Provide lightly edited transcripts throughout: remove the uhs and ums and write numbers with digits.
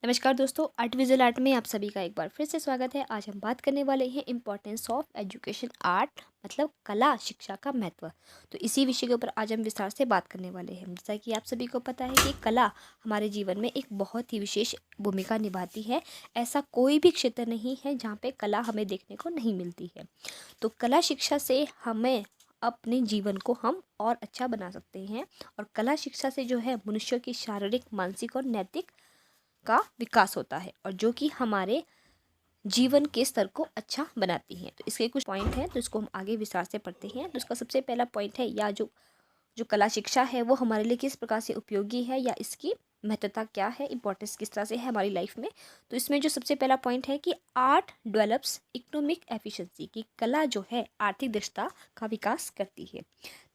नमस्कार दोस्तों, art visual art में आप सभी का एक बार फिर से स्वागत है। आज हम बात करने वाले हैं इम्पोर्टेंस ऑफ एजुकेशन आर्ट, मतलब कला शिक्षा का महत्व। तो इसी विषय के ऊपर आज हम विस्तार से बात करने वाले हैं। जैसा कि आप सभी को पता है कि कला हमारे जीवन में एक बहुत ही विशेष भूमिका निभाती है। ऐसा कोई भी क्षेत्र नहीं है जहाँ पे कला हमें देखने को नहीं मिलती है। तो कला शिक्षा से हमें अपने जीवन को हम और अच्छा बना सकते हैं। और कला शिक्षा से जो है मनुष्य की शारीरिक, मानसिक और नैतिक का विकास होता है, और जो कि हमारे जीवन के स्तर को अच्छा बनाती हैं। तो इसके कुछ पॉइंट हैं, तो इसको हम आगे विस्तार से पढ़ते हैं। तो इसका सबसे पहला पॉइंट है, या जो जो कला शिक्षा है वो हमारे लिए किस प्रकार से उपयोगी है, या इसकी महत्वता क्या है, इंपॉर्टेंस किस तरह से है हमारी लाइफ में। तो इसमें जो सबसे पहला पॉइंट है कि आर्ट डेवलप्स इकोनॉमिक एफिशिएंसी, की कला जो है आर्थिक दक्षता का विकास करती है।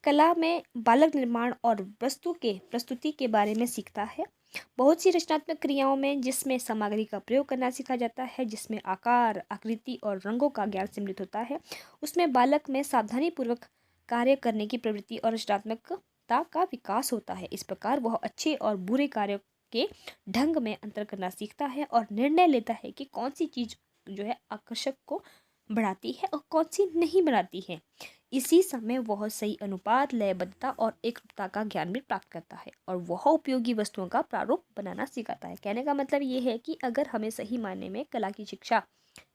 कला में बालक निर्माण और वस्तु के प्रस्तुति के बारे में सीखता है। बहुत सी रचनात्मक क्रियाओं में जिसमें सामग्री का प्रयोग करना सीखा जाता है, जिसमें आकार, आकृति और रंगों का ज्ञान सम्मिलित होता है, उसमें बालक में सावधानी पूर्वक कार्य करने की प्रवृत्ति और रचनात्मकता का विकास होता है। इस प्रकार वह अच्छे और बुरे कार्यों के ढंग में अंतर करना सीखता है और निर्णय लेता है कि कौन सी चीज जो है आकर्षक को बढ़ाती है और कौन सी नहीं बढ़ाती है। इसी समय वह सही अनुपात, लयबद्धता और एकरूपता का ज्ञान भी प्राप्त करता है, और वह उपयोगी वस्तुओं का प्रारूप बनाना सिखाता है। कहने का मतलब ये है कि अगर हमें सही मायने में कला की शिक्षा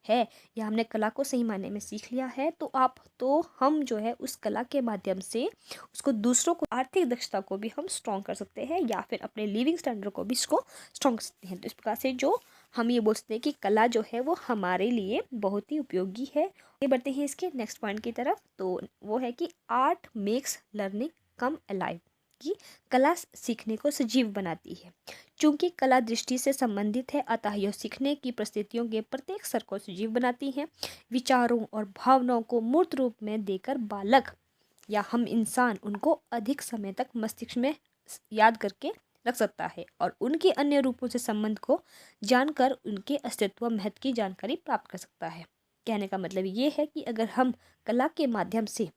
है, या हमने कला को सही मायने में सीख लिया है, तो हम जो है उस कला के माध्यम से उसको दूसरों को, आर्थिक दक्षता को भी हम स्ट्रॉन्ग कर सकते हैं, या फिर अपने लिविंग स्टैंडर्ड को भी इसको स्ट्रॉन्ग कर सकते हैं। तो इस प्रकार से जो हम ये बोल सकते हैं कि कला जो है वो हमारे लिए बहुत ही उपयोगी है। ये बढ़ते हैं इसके नेक्स्ट पॉइंट की तरफ। तो वो है कि आर्ट मेक्स लर्निंग कम अलाइव, कि कला सीखने को सजीव बनाती है। चूंकि कला दृष्टि से संबंधित है, अतः यह सीखने की परिस्थितियों के प्रत्येक स्तर को सजीव बनाती है। विचारों और भावनाओं को मूर्त रूप में देकर बालक या हम इंसान उनको अधिक समय तक मस्तिष्क में याद करके रख सकता है, और उनके अन्य रूपों से संबंध को जानकर उनके अस्तित्व महत्व की जानकारी प्राप्त कर सकता है। कहने का मतलब ये है कि अगर हम कला के माध्यम से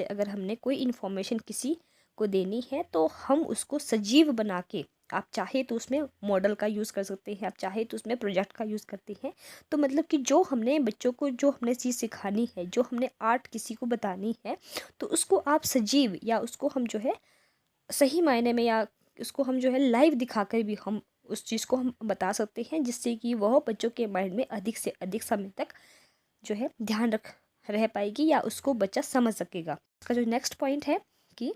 अगर हमने कोई इन्फॉर्मेशन किसी को देनी है, तो हम उसको सजीव बना के, आप चाहे तो उसमें मॉडल का यूज़ कर सकते हैं, आप चाहे तो उसमें प्रोजेक्ट का यूज़ करते हैं। तो मतलब कि जो हमने बच्चों को, जो हमने चीज़ सिखानी है, जो हमने आर्ट किसी को बतानी है, तो उसको आप सजीव, या उसको हम जो है सही मायने में, या उसको हम जो है लाइव दिखाकर भी हम उस चीज़ को हम बता सकते हैं, जिससे कि वह बच्चों के माइंड में अधिक से अधिक समय तक जो है ध्यान रह पाएगी, या उसको बच्चा समझ सकेगा। इसका जो नेक्स्ट पॉइंट है कि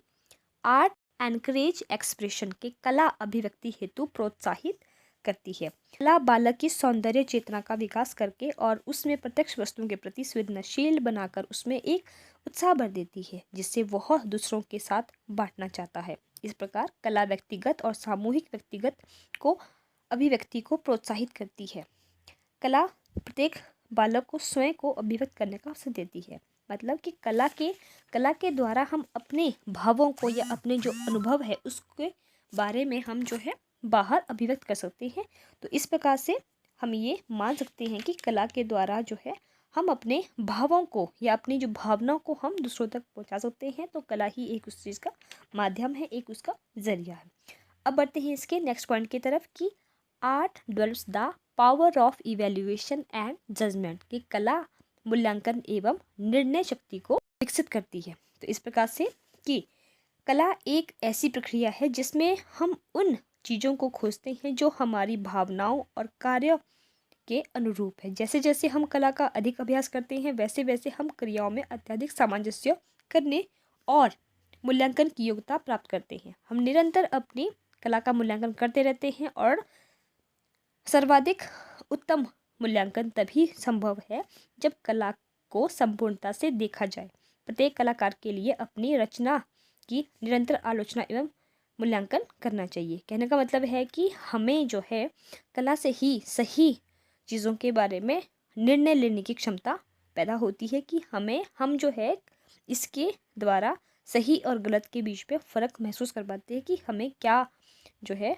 आर्ट एनकरेज एक्सप्रेशन, के कला अभिव्यक्ति हेतु प्रोत्साहित करती है। कला बालक की सौंदर्य चेतना का विकास करके और उसमें प्रत्यक्ष वस्तुओं के प्रति संवेदनशील बनाकर उसमें एक उत्साह भर देती है, जिससे वह दूसरों के साथ बांटना चाहता है। इस प्रकार कला व्यक्तिगत और सामूहिक व्यक्तिगत को अभिव्यक्ति को प्रोत्साहित करती है। कला प्रत्येक बालक को स्वयं को अभिव्यक्त करने का अवसर देती है। मतलब कि कला के द्वारा हम अपने भावों को, या अपने जो अनुभव है उसके बारे में हम जो है बाहर अभिव्यक्त कर सकते हैं। तो इस प्रकार से हम ये मान सकते हैं कि कला के द्वारा जो है हम अपने भावों को, या अपनी जो भावनाओं को हम दूसरों तक पहुंचा सकते हैं। तो कला ही एक उस चीज़ का माध्यम है, एक उसका जरिया है। अब बढ़ते हैं इसके नेक्स्ट पॉइंट की तरफ कि art develops the power of evaluation and judgement, की कला मूल्यांकन एवं निर्णय शक्ति को विकसित करती है। तो इस प्रकार से कि कला एक ऐसी प्रक्रिया है जिसमें हम उन चीज़ों को खोजते हैं जो हमारी भावनाओं और कार्य के अनुरूप है। जैसे जैसे हम कला का अधिक अभ्यास करते हैं, वैसे वैसे हम क्रियाओं में अत्यधिक सामंजस्य करने और मूल्यांकन की योग्यता प्राप्त करते हैं। हम निरंतर अपनी कला का मूल्यांकन करते रहते हैं, और सर्वाधिक उत्तम मूल्यांकन तभी संभव है जब कला को संपूर्णता से देखा जाए। प्रत्येक कलाकार के लिए अपनी रचना की निरंतर आलोचना एवं मूल्यांकन करना चाहिए। कहने का मतलब है कि हमें जो है कला से ही सही चीज़ों के बारे में निर्णय लेने की क्षमता पैदा होती है, कि हम जो है इसके द्वारा सही और गलत के बीच पे फ़र्क महसूस कर पाते हैं, कि हमें क्या जो है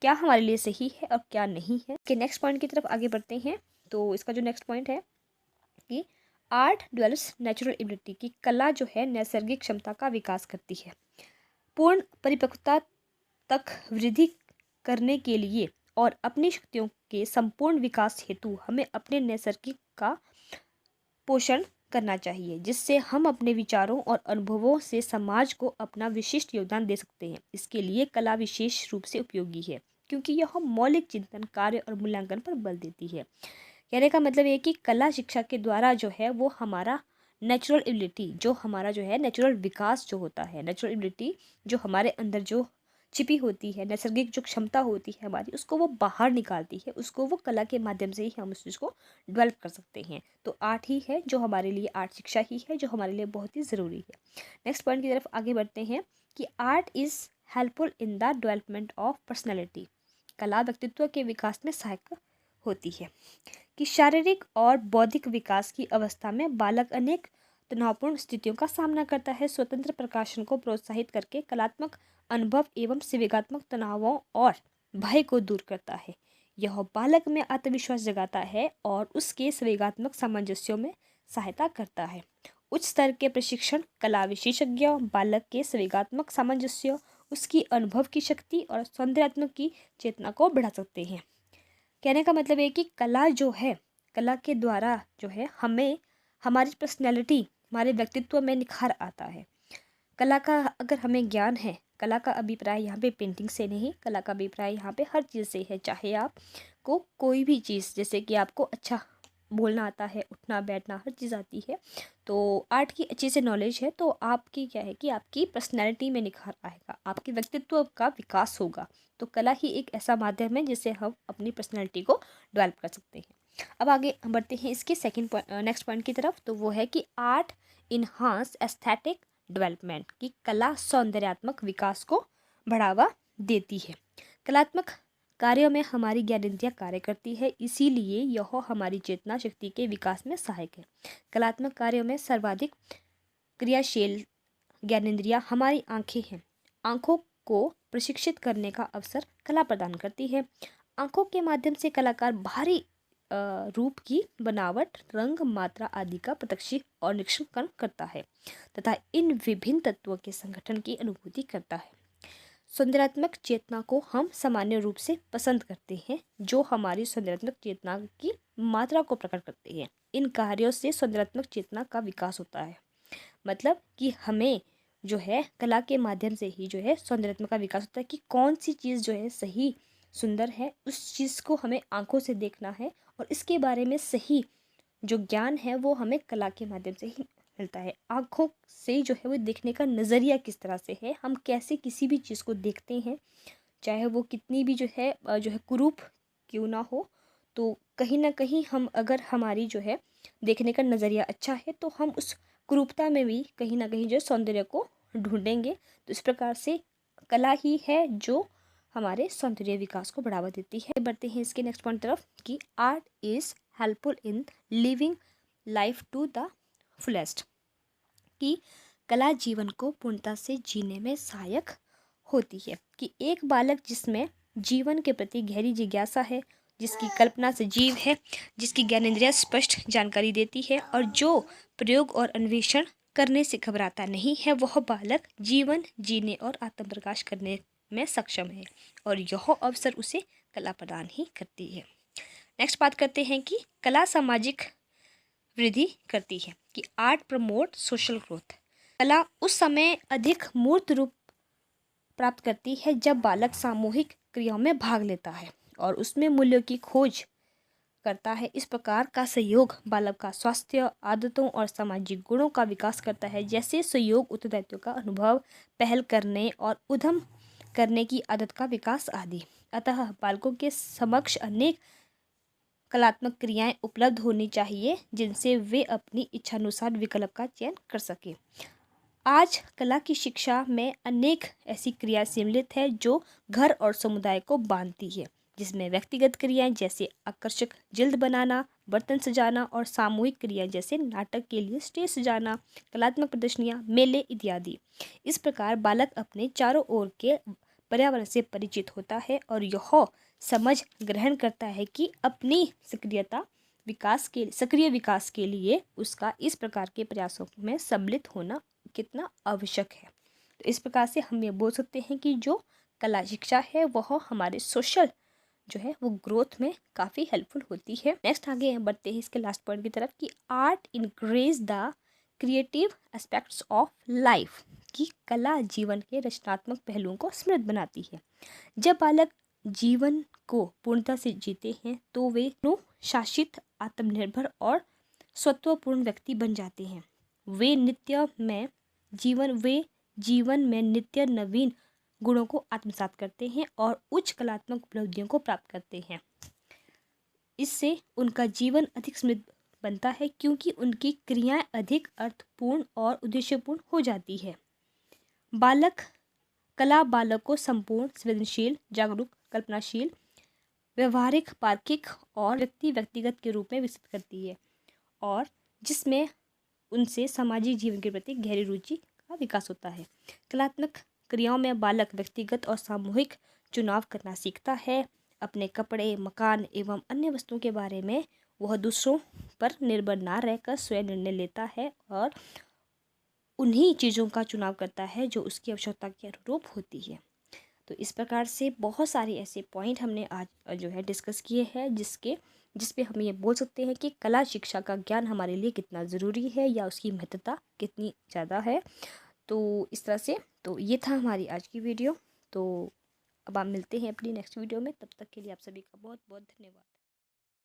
हमारे लिए सही है और क्या नहीं है। कि नेक्स्ट पॉइंट की तरफ आगे बढ़ते हैं। तो इसका जो नेक्स्ट पॉइंट है कि आर्ट डेवलप्स नेचुरल एबिलिटी, की कला जो है नैसर्गिक क्षमता का विकास करती है। पूर्ण परिपक्वता तक वृद्धि करने के लिए और अपनी शक्तियों के संपूर्ण विकास हेतु हमें अपने नैसर्गिक का पोषण करना चाहिए, जिससे हम अपने विचारों और अनुभवों से समाज को अपना विशिष्ट योगदान दे सकते हैं। इसके लिए कला विशेष रूप से उपयोगी है, क्योंकि यह मौलिक चिंतन, कार्य और मूल्यांकन पर बल देती है। कहने का मतलब ये कि कला शिक्षा के द्वारा जो है वो हमारा नेचुरल एबिलिटी, जो हमारा जो है नेचुरल विकास जो होता है, नेचुरल एबिलिटी जो हमारे अंदर जो छिपी होती है, नैसर्गिक जो क्षमता होती है हमारी, उसको वो बाहर निकालती है। उसको वो कला के माध्यम से ही हम उस चीज़ को डेवलप कर सकते हैं। तो आर्ट ही है जो हमारे लिए, आर्ट शिक्षा ही है जो हमारे लिए बहुत ही ज़रूरी है। नेक्स्ट पॉइंट की तरफ आगे बढ़ते हैं कि art is helpful in the development of personality. कला व्यक्तित्व के विकास में सहायक होती है। कि शारीरिक और बौद्धिक विकास की अवस्था में बालक अनेक तनावपूर्ण स्थितियों का सामना करता है। स्वतंत्र प्रकाशन को प्रोत्साहित करके कलात्मक अनुभव एवं संवेगात्मक तनावों और भय को दूर करता है। यह बालक में आत्मविश्वास जगाता है और उसके संवेगात्मक सामंजस्यों में सहायता करता है। उच्च स्तर के प्रशिक्षण कला विशेषज्ञ बालक के संवेगात्मक सामंजस्य, उसकी अनुभव की शक्ति और सौंदर्यात्मक की चेतना को बढ़ा सकते हैं। कहने का मतलब है कि कला जो है, कला के द्वारा जो है हमें हमारी पर्सनैलिटी, हमारे व्यक्तित्व में निखार आता है। कला का अगर हमें ज्ञान है, कला का अभिप्राय यहाँ पे पेंटिंग से नहीं, कला का अभिप्राय यहाँ पे हर चीज़ से है। चाहे आपको कोई भी चीज़, जैसे कि आपको अच्छा बोलना आता है, उठना बैठना हर चीज़ आती है, तो आर्ट की अच्छी से नॉलेज है तो आपकी क्या है कि आपकी पर्सनैलिटी में निखार आएगा, आपके व्यक्तित्व का विकास होगा। तो कला ही एक ऐसा माध्यम है जिससे हम अपनी पर्सनैलिटी को डेवलप कर सकते हैं। अब आगे बढ़ते हैं इसके नेक्स्ट पॉइंट की तरफ। तो वो है कि आर्ट इन्हांस एस्थेटिक डेवलपमेंट, की कला सौंदर्यात्मक विकास को बढ़ावा देती है। कलात्मक कार्यों में हमारी ज्ञानेंद्रियाँ कार्य करती है, इसीलिए यह हमारी चेतना शक्ति के विकास में सहायक है। कलात्मक कार्यों में सर्वाधिक क्रियाशील ज्ञानेंद्रियाँ हमारी आंखें हैं। आंखों को प्रशिक्षित करने का अवसर कला प्रदान करती है। आंखों के माध्यम से कलाकार बाहरी रूप की बनावट, रंग, मात्रा आदि का प्रत्यक्ष और निरीक्षण करता है तथा इन विभिन्न तत्वों के संगठन की अनुभूति करता है। सौंदर्यात्मक चेतना को हम सामान्य रूप से पसंद करते हैं, जो हमारी सौंदर्यात्मक चेतना की मात्रा को प्रकट करते हैं। इन कार्यों से सौंदर्यात्मक चेतना का विकास होता है। मतलब कि हमें जो है कला के माध्यम से ही जो है सौंदर्यात्मक का विकास होता है कि कौन सी चीज़ जो है सही सुंदर है, उस चीज़ को हमें आंखों से देखना है और इसके बारे में सही जो ज्ञान है वो हमें कला के माध्यम से ही मिलता है। आंखों से जो है वो देखने का नज़रिया किस तरह से है, हम कैसे किसी भी चीज़ को देखते हैं, चाहे वो कितनी भी जो है कुरूप क्यों ना हो, तो कहीं ना कहीं हम अगर हमारी जो है देखने का नज़रिया अच्छा है तो हम उस कुरूपता में भी कहीं ना कहीं जो सौंदर्य को ढूंढेंगे। तो इस प्रकार से कला ही है जो हमारे सौंदर्य विकास को बढ़ावा देती है। बढ़ते हैं इसके नेक्स्ट पॉइंट तरफ कि art is helpful in living life to the fullest, कि कला जीवन को पूर्णता से जीने में सहायक होती है। कि एक बालक जिसमें जीवन के प्रति गहरी जिज्ञासा है, जिसकी कल्पना सजीव है, जिसकी ज्ञानेंद्रियाँ स्पष्ट जानकारी देती है और जो प्रयोग और अन्वेषण करने से घबराता नहीं है, वह बालक जीवन जीने और आत्मप्रकाश करने में सक्षम है और यह अवसर उसे कला प्रदान ही करती है। नेक्स्ट बात करते हैं कि कला सामाजिक वृद्धि करती है। कि आर्ट प्रमोट सोशल ग्रोथ, कला उस समय अधिक मूर्त रूप प्राप्त करती है जब बालक सामूहिक क्रियाओं में भाग लेता है और उसमें मूल्यों की खोज करता है। इस प्रकार का सहयोग बालक का स्वास्थ्य, आदतों और सामाजिक गुणों का विकास करता है, जैसे सहयोग, उत्तरदायित्व का अनुभव, पहल करने और उद्यम करने की आदत का विकास आदि। अतः बालकों के समक्ष अनेक कलात्मक क्रियाएं उपलब्ध होनी चाहिए जिनसे वे अपनी इच्छानुसार विकल्प का चयन कर सकें। आज कला की शिक्षा में अनेक ऐसी क्रियाएं सम्मिलित है जो घर और समुदाय को बांधती है, जिसमें व्यक्तिगत क्रियाएं जैसे आकर्षक जिल्द बनाना, बर्तन सजाना और सामूहिक क्रियाएं जैसे नाटक के लिए स्टेज सजाना, कलात्मक प्रदर्शनियां, मेले इत्यादि। इस प्रकार बालक अपने चारों ओर के पर्यावरण से परिचित होता है और यह समझ ग्रहण करता है कि अपनी सक्रिय विकास के लिए उसका इस प्रकार के प्रयासों में सम्मिलित होना कितना आवश्यक है। तो इस प्रकार से हम ये बोल सकते हैं कि जो कला शिक्षा है वह हमारे सोशल जो है वो ग्रोथ में काफ़ी हेल्पफुल होती है। नेक्स्ट आगे बढ़ते हैं इसके लास्ट पॉइंट की तरफ कि art increase the creative aspects of life, कि कला जीवन के रचनात्मक पहलुओं को समृद्ध बनाती है। जब बालक जीवन को पूर्णता से जीते हैं तो वे अनुशासित, आत्मनिर्भर और स्वत्वपूर्ण व्यक्ति बन जाते हैं। वे जीवन में नित्य नवीन गुणों को आत्मसात करते हैं और उच्च कलात्मक उपलब्धियों को प्राप्त करते हैं। इससे उनका जीवन अधिक समृद्ध बनता है क्योंकि उनकी क्रियाएं अधिक अर्थपूर्ण और उद्देश्यपूर्ण हो जाती है। कला बालक को संपूर्ण, संवेदनशील, जागरूक, कल्पनाशील, व्यवहारिक, तार्किक और व्यक्तिगत के रूप में विकसित करती है, और जिसमें उनसे सामाजिक जीवन के प्रति गहरी रुचि का विकास होता है। कलात्मक क्रियाओं में बालक व्यक्तिगत और सामूहिक चुनाव करना सीखता है। अपने कपड़े, मकान एवं अन्य वस्तुओं के बारे में वह दूसरों पर निर्भर ना रहकर स्वयं निर्णय लेता है और उन्हीं चीज़ों का चुनाव करता है जो उसकी आवश्यकता के अनुरूप होती है। तो इस प्रकार से बहुत सारे ऐसे पॉइंट हमने आज जो है डिस्कस किए हैं जिस पे हम ये बोल सकते हैं कि कला शिक्षा का ज्ञान हमारे लिए कितना ज़रूरी है या उसकी महत्वता कितनी ज़्यादा है। तो इस तरह से तो ये था हमारी आज की वीडियो। तो अब आप मिलते हैं अपनी नेक्स्ट वीडियो में, तब तक के लिए आप सभी का बहुत बहुत धन्यवाद।